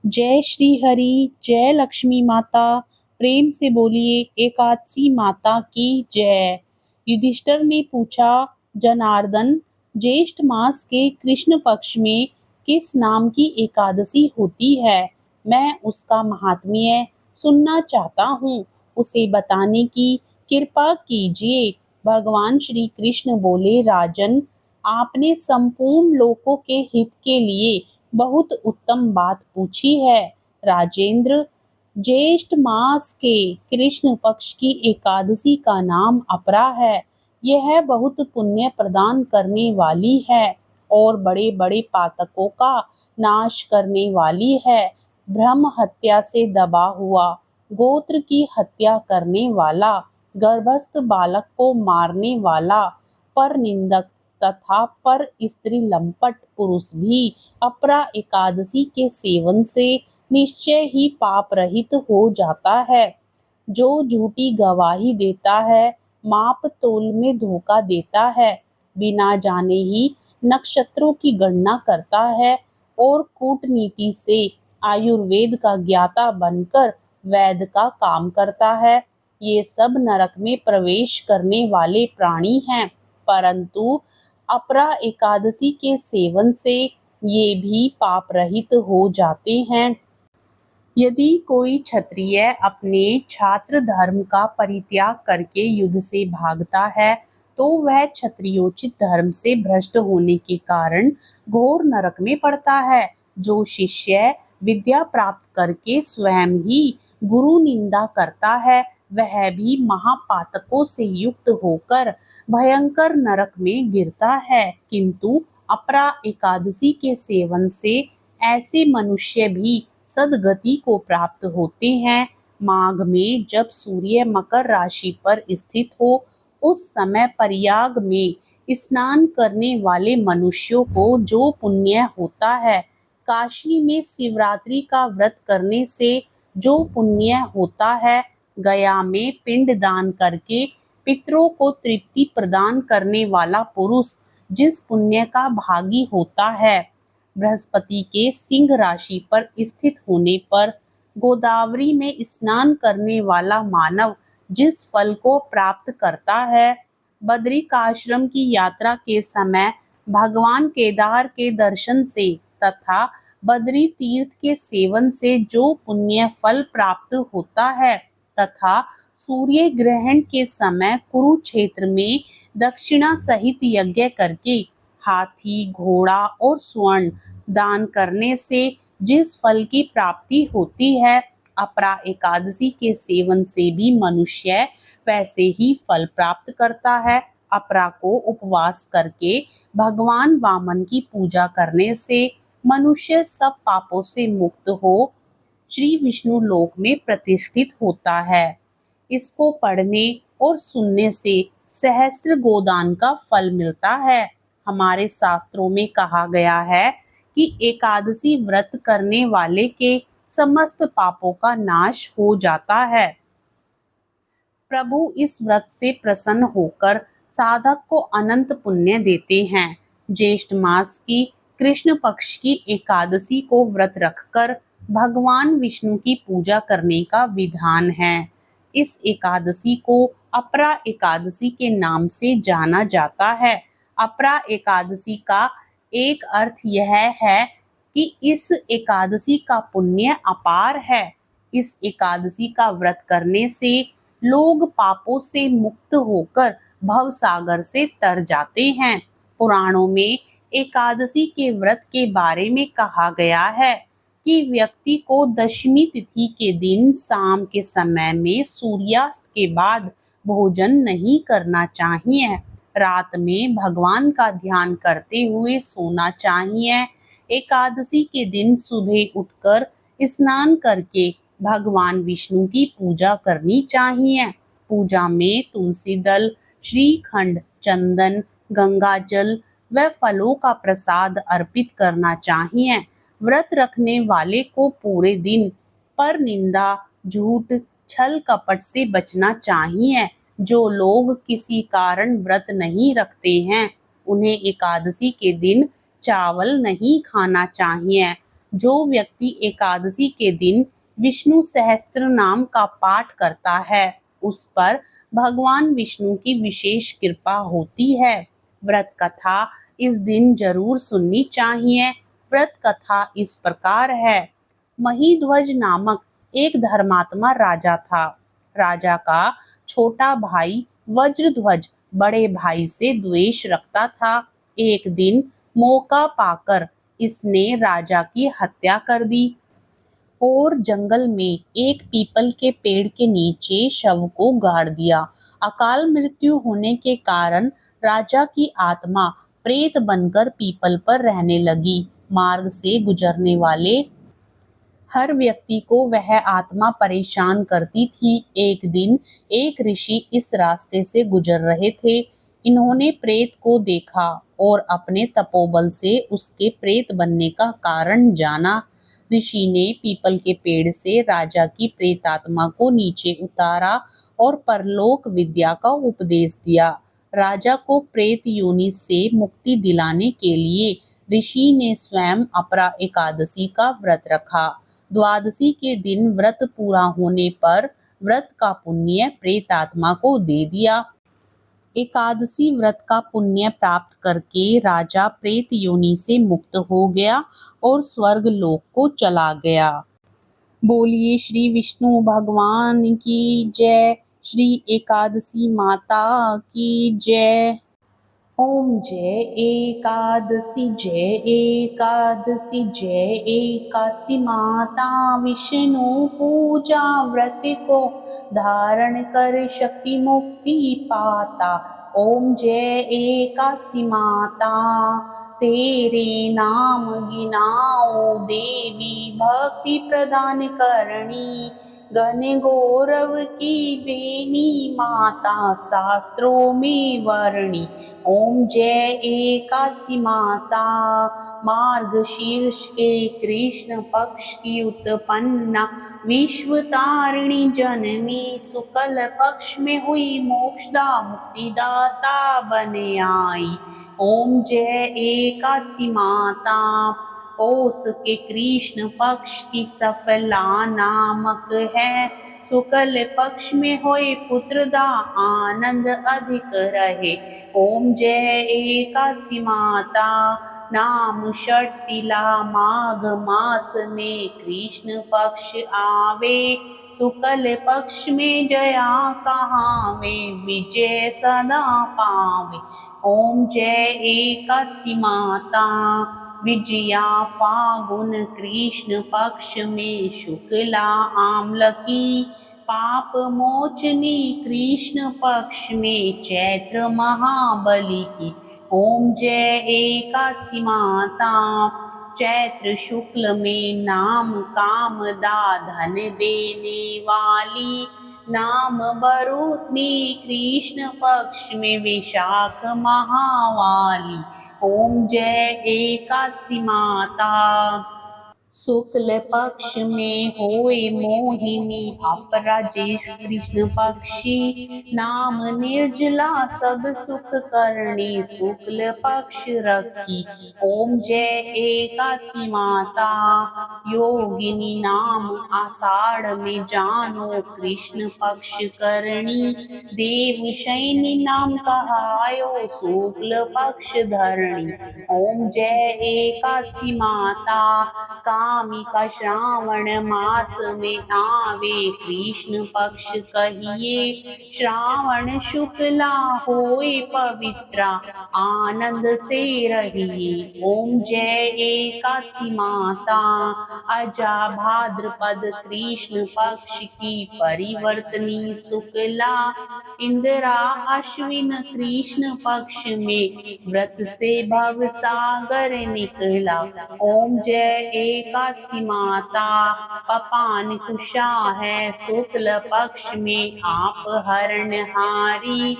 जय श्री हरि, जय लक्ष्मी माता। प्रेम से बोलिए एकादशी माता की जय। युधिष्ठिर ने पूछा, जनार्दन, ज्येष्ठ मास के कृष्ण पक्ष में किस नाम की एकादशी होती है? मैं उसका महात्म्य सुनना चाहता हूँ, उसे बताने की कृपा कीजिए। भगवान श्री कृष्ण बोले, राजन, आपने संपूर्ण लोकों के हित के लिए बहुत उत्तम बात पूछी है। राजेंद्र, ज्येष्ठ मास के कृष्ण पक्ष की एकादशी का नाम अपरा है। यह बहुत पुण्य प्रदान करने वाली है और बड़े बड़े पातकों का नाश करने वाली है। ब्रह्म हत्या से दबा हुआ, गोत्र की हत्या करने वाला, गर्भस्थ बालक को मारने वाला, पर निंदक तथा पर स्त्री लंपट पुरुष भी अपरा एकादशी के सेवन से निश्चय ही पाप रहित हो जाता है। जो झूठी गवाही देता है, माप तोल में धोखा देता है, बिना जाने ही नक्षत्रों की गणना करता है और कूटनीति से आयुर्वेद का ज्ञाता बनकर वैद का काम करता है, ये सब नरक में प्रवेश करने वाले प्राणी हैं। परंतु अपरा एकादशी के सेवन से ये भी पाप रहित हो जाते हैं। यदि कोई क्षत्रिय अपने छात्र धर्म का परित्याग करके युद्ध से भागता है, तो वह क्षत्रियोचित धर्म से भ्रष्ट होने के कारण घोर नरक में पड़ता है। जो शिष्य विद्या प्राप्त करके स्वयं ही गुरु निंदा करता है, वह भी महापातकों से युक्त होकर भयंकर नरक में गिरता है। किंतु अपरा एकादशी के सेवन से ऐसे मनुष्य भी सदगति को प्राप्त होते हैं। माघ में जब सूर्य मकर राशि पर स्थित हो, उस समय प्रयाग में स्नान करने वाले मनुष्यों को जो पुण्य होता है, काशी में शिवरात्रि का व्रत करने से जो पुण्य होता है, गया में पिंड दान करके पितरों को तृप्ति प्रदान करने वाला पुरुष जिस पुण्य का भागी होता है, बृहस्पति के सिंह राशि पर स्थित होने पर गोदावरी में स्नान करने वाला मानव जिस फल को प्राप्त करता है, बद्रिकाश्रम की यात्रा के समय भगवान केदार के दर्शन से तथा बद्री तीर्थ के सेवन से जो पुण्य फल प्राप्त होता है, तथा सूर्य ग्रहण के समय कुरुक्षेत्र में दक्षिणा सहित यज्ञ करके हाथी, घोड़ा और स्वर्ण दान करने से जिस फल की प्राप्ति होती है, अपरा एकादशी के सेवन से भी मनुष्य वैसे ही फल प्राप्त करता है। अपरा को उपवास करके भगवान वामन की पूजा करने से मनुष्य सब पापों से मुक्त हो श्री विष्णु लोक में प्रतिष्ठित होता है। इसको पढ़ने और सुनने से सहस्त्र गोदान का फल मिलता है। हमारे शास्त्रों में कहा गया है कि एकादशी व्रत करने वाले के समस्त पापों का नाश हो जाता है। प्रभु इस व्रत से प्रसन्न होकर साधक को अनंत पुण्य देते हैं। ज्येष्ठ मास की कृष्ण पक्ष की एकादशी को व्रत रखकर भगवान विष्णु की पूजा करने का विधान है। इस एकादशी को अपरा एकादशी के नाम से जाना जाता है। अपरा एकादशी का एक अर्थ यह है कि इस एकादशी का पुण्य अपार है। इस एकादशी का व्रत करने से लोग पापों से मुक्त होकर भव सागर से तर जाते हैं। पुराणों में एकादशी के व्रत के बारे में कहा गया है कि व्यक्ति को दशमी तिथि के दिन शाम के समय में सूर्यास्त के बाद भोजन नहीं करना चाहिए। रात में भगवान का ध्यान करते हुए सोना चाहिए। एकादशी के दिन सुबह उठकर स्नान करके भगवान विष्णु की पूजा करनी चाहिए। पूजा में तुलसी दल, श्रीखंड, चंदन, गंगा जल व फलों का प्रसाद अर्पित करना चाहिए। व्रत रखने वाले को पूरे दिन पर निंदा, झूठ, छल कपट से बचना चाहिए। जो लोग किसी कारण व्रत नहीं रखते हैं, उन्हें एकादशी के दिन चावल नहीं खाना चाहिए। जो व्यक्ति एकादशी के दिन विष्णु सहस्त्र नाम का पाठ करता है उस पर भगवान विष्णु की विशेष कृपा होती है। व्रत कथा इस दिन जरूर सुननी चाहिए। व्रत कथा इस प्रकार है। महीध्वज नामक एक धर्मात्मा राजा था। राजा का छोटा भाई वज्रध्वज बड़े भाई से द्वेष रखता था। एक दिन मौका पाकर इसने राजा की हत्या कर दी और जंगल में एक पीपल के पेड़ के नीचे शव को गाड़ दिया। अकाल मृत्यु होने के कारण राजा की आत्मा प्रेत बनकर पीपल पर रहने लगी। मार्ग से गुजरने वाले हर व्यक्ति को वह आत्मा परेशान करती थी। एक दिन एक ऋषि इस रास्ते से गुजर रहे थे। इन्होंने प्रेत को देखा और अपने तपोबल से उसके प्रेत बनने का कारण जाना। ऋषि ने पीपल के पेड़ से राजा की प्रेतात्मा को नीचे उतारा और परलोक विद्या का उपदेश दिया। राजा को प्रेत योनि से मुक्ति दिलाने के लिए ऋषि ने स्वयं अपरा एकादशी का व्रत रखा। द्वादशी के दिन व्रत पूरा होने पर व्रत का पुण्य प्रेतात्मा को दे दिया। एकादशी व्रत का पुण्य प्राप्त करके राजा प्रेत योनि से मुक्त हो गया और स्वर्ग लोक को चला गया। बोलिए श्री विष्णु भगवान की जय। श्री एकादशी माता की जय। ओम जय एकादशी जय एकादशी माता विष्णु पूजा व्रत को धारण कर शक्ति मुक्ति पाता। ओम जय एकादशी माता तेरे नाम गिनाओ देवी भक्ति प्रदान करनी गण गौरव की देनी माता शास्त्रों में वर्णी। ओम जय एकादशी माता मार्गशीर्ष के कृष्ण पक्ष की उत्पन्ना विश्व तारिणी जननी शुक्ल पक्ष में हुई मोक्षदा मुक्तिदाता बन आई। ओम जय एकादशी माता पौष के कृष्ण पक्ष की सफला नामक है। शुक्ल पक्ष में होए पुत्रदा आनंद अधिक रहे। ओम जय एकादशी माता नाम षटतिला माघ मास में कृष्ण पक्ष आवे। शुक्ल पक्ष में जया कहावे विजय सदा पावे। ओम जय एकादशी माता विजया फागुन कृष्ण पक्ष में शुक्ला आम्लकी पाप मोचनी कृष्ण पक्ष में चैत्र महाबली की। ओम जय एकादशी माता चैत्र शुक्ल में नाम कामदा धन देने वाली नाम बरूथनी कृष्ण पक्ष में विशाख महावाली। ओम जय एकादशी माता शुक्ल पक्ष में होए मोहिनी अपरा ज्येष्ठ कृष्ण पक्षी नाम निर्जला सब सुख करणी शुक्ल पक्ष रखी। ओम जय एकादशी माता योगिनी नाम आषाढ़ में जानो कृष्ण पक्ष करणी देव शैनी नाम कहायो शुक्ल पक्ष धरणी। ओम जय एकादशी माता कामिका श्रावण मास में आवे कृष्ण पक्ष कहिए श्रावण शुक्ला होए पवित्रा आनंद से रहिए। ओम जय एकादशी माता अजा भाद्रपद कृष्ण पक्ष की परिवर्तनी शुक्ला इंदिरा अश्विन कृष्ण पक्ष में व्रत से भव सागर निकला। ओम जय एकादशी माता पपान कुशा है शुक्ल पक्ष में आप हरणहारी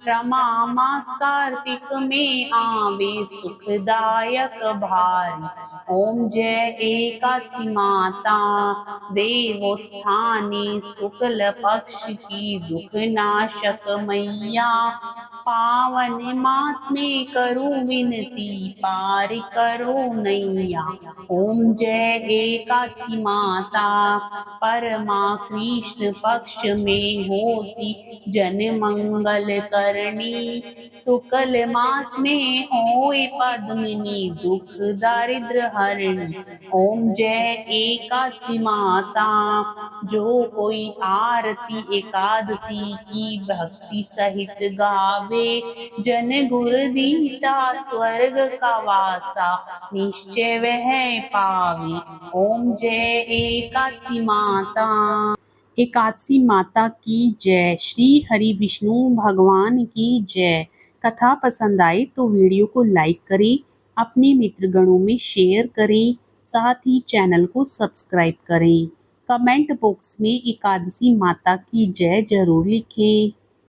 रमा मास कार्तिक में आवे सुखदायक भारी। ओम जय एकादशी माता देवोत्थाने शुक्ल पक्ष की दुख नाशक मैया पावन मास में करूं विनती पार करो नैया। ओम जय एकादशी माता परमा कृष्ण पक्ष में होती जन मंगल करनी शुक्ल मास में होए पद्मिनी दुख दारिद्र हरणी। ओम जय एकादशी माता जो कोई आरती एकादशी की भक्ति सहित गावे जन गुर दीता स्वर्ग का वासा निश्चय वह पावे। ओम जय एकादशी माता। एकादशी माता की जय। श्री हरि विष्णु भगवान की जय। कथा पसंद आए तो वीडियो को लाइक करें, अपने मित्रगणों में शेयर करें, साथ ही चैनल को सब्सक्राइब करें। कमेंट बॉक्स में एकादशी माता की जय जरूर लिखें।